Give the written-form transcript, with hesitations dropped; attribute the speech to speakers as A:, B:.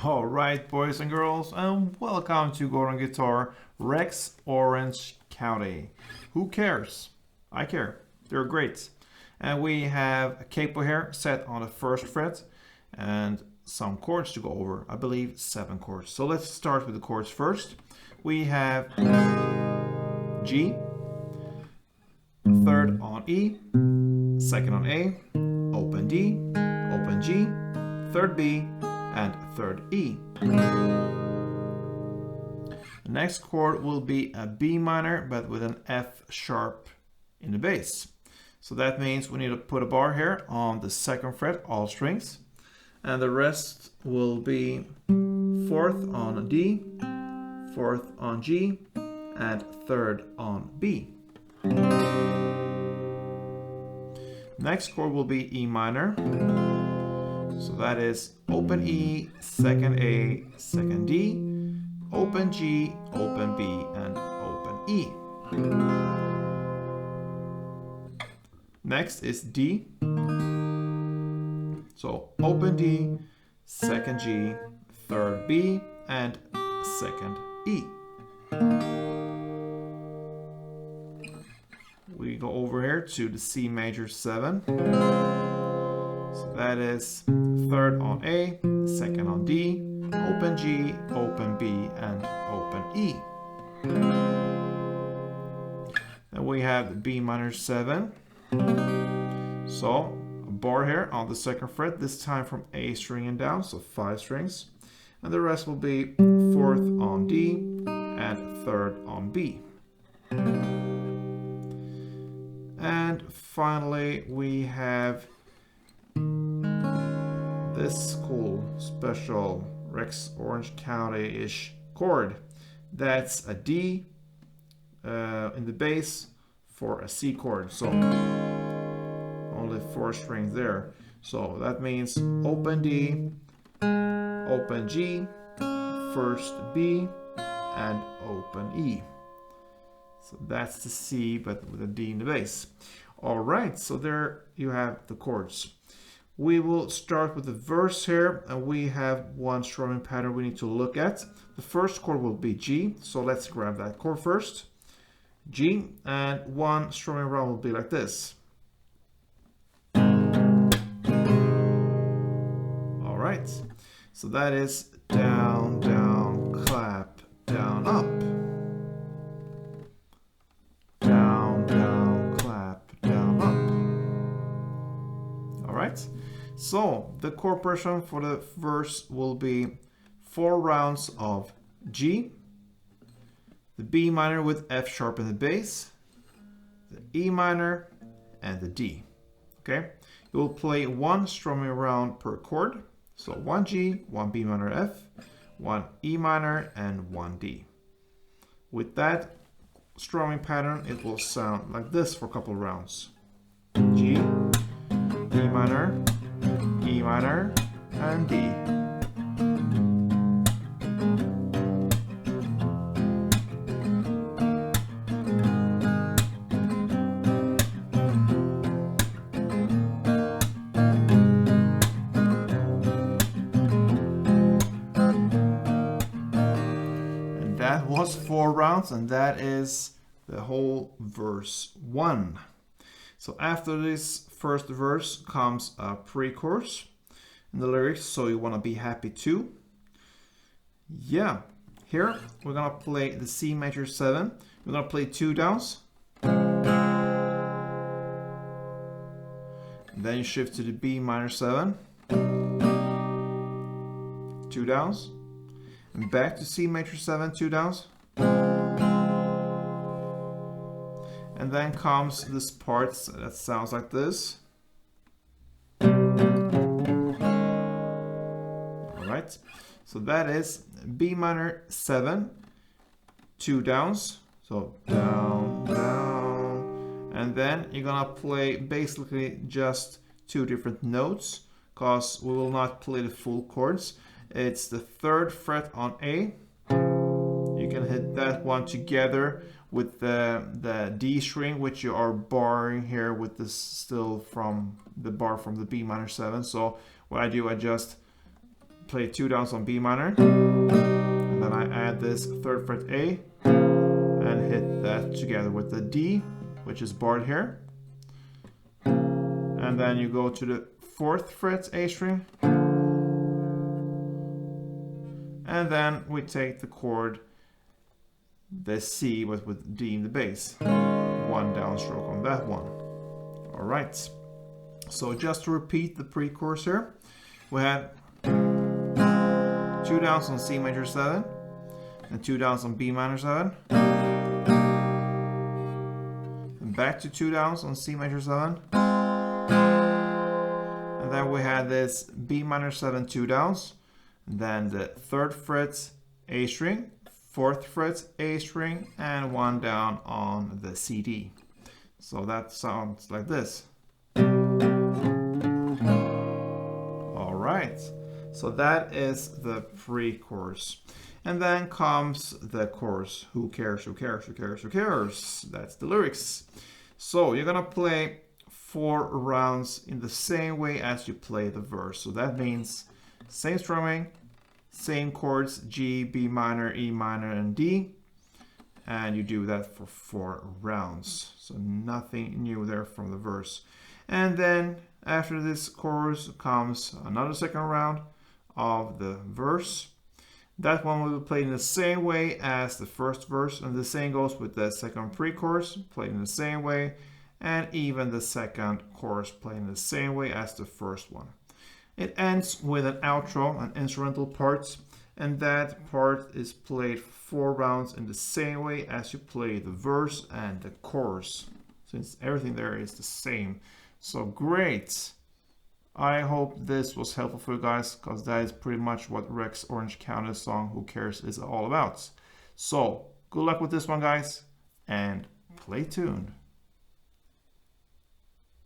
A: All right, boys and girls, and welcome to Gordon Guitar Rex Orange County. Who cares? I care. They're great. And we have a capo here set on the first fret and some chords to go over. I believe 7 chords. So let's start with the chords first. We have G, third on E, second on A, open D, open G, third B, and third E. The next chord will be a B minor, but with an F sharp in the bass. So that means we need to put a bar here on the second fret, all strings, and the rest will be 4th on D, 4th on G, and 3rd on B. Next chord will be E minor. So that is open E, second A, second D, open G, open B, and open E. Next is D. So open D, second G, third B, and second E. We go over here to the C major 7. So that is 3rd on A, 2nd on D, open G, open B, and open E. Then we have the B minor 7. So a bar here on the 2nd fret, this time from A string and down, so 5 strings. And the rest will be 4th on D and 3rd on B. And finally we have this cool special Rex Orange County-ish chord. That's a D in the bass for a C chord. So only 4 strings there. So that means open D, open G, first B, and open E. So that's the C, but with a D in the bass. All right, so there you have the chords. We will start with the verse here, and we have one strumming pattern we need to look at. The first chord will be G, so let's grab that chord first. G, and one strumming round will be like this. All right, so that is down, down, clap, down, up. Down, down, clap, down, up. All right. So the chord progression for the verse will be 4 rounds of G, the B minor with F sharp in the bass, the E minor, and the D. Okay, you will play 1 strumming round per chord. So 1 G, 1 B minor F, 1 E minor, and 1 D. With that strumming pattern, it will sound like this for a couple of rounds. G, E minor, E minor, and D. And that was 4 rounds, and that is the whole verse 1. So after this first verse comes a pre-chorus in the lyrics, so you want to be happy too. Yeah, here we're gonna play the C major 7. We're gonna play 2 downs. And then you shift to the B minor 7. 2 downs. And back to C major 7, 2 downs. And then comes this part that sounds like this. Alright, so that is B minor 7, 2 downs. So down, down. And then you're gonna play basically just 2 different notes, because we will not play the full chords. It's the 3rd fret on A. You can hit that one together with the D string, which you are barring here with this still from the bar from the B minor 7. So what I do, I just play 2 downs on B minor, and then I add this 3rd fret A and hit that together with the D, which is barred here. And then you go to the 4th fret A string, and then we take the chord, the C, but with D in the bass. 1 downstroke on that one. All right. So just to repeat the pre-chorus here, we had 2 downs on C major 7, and 2 downs on B minor 7, and back to 2 downs on C major 7, and then we had this B minor 7 2 downs, and then the 3rd fret A string, 4th fret A string, and 1 down on the CD. So that sounds like this. All right, so that is the pre-chorus. And then comes the chorus. Who cares, who cares, who cares, who cares? That's the lyrics. So you're gonna play 4 rounds in the same way as you play the verse. So that means same strumming, same chords, G, B minor, E minor, and D. And you do that for 4 rounds. So nothing new there from the verse. And then after this chorus comes another 2nd round of the verse. That one will be played in the same way as the first verse, and the same goes with the 2nd pre-chorus, played in the same way, and even the 2nd chorus played in the same way as the first one. It ends with an outro, an instrumental part, and that part is played 4 rounds in the same way as you play the verse and the chorus, since everything there is the same. So great! I hope this was helpful for you guys, because that is pretty much what Rex Orange County's song Who Cares is all about. So good luck with this one, guys, and play tuned.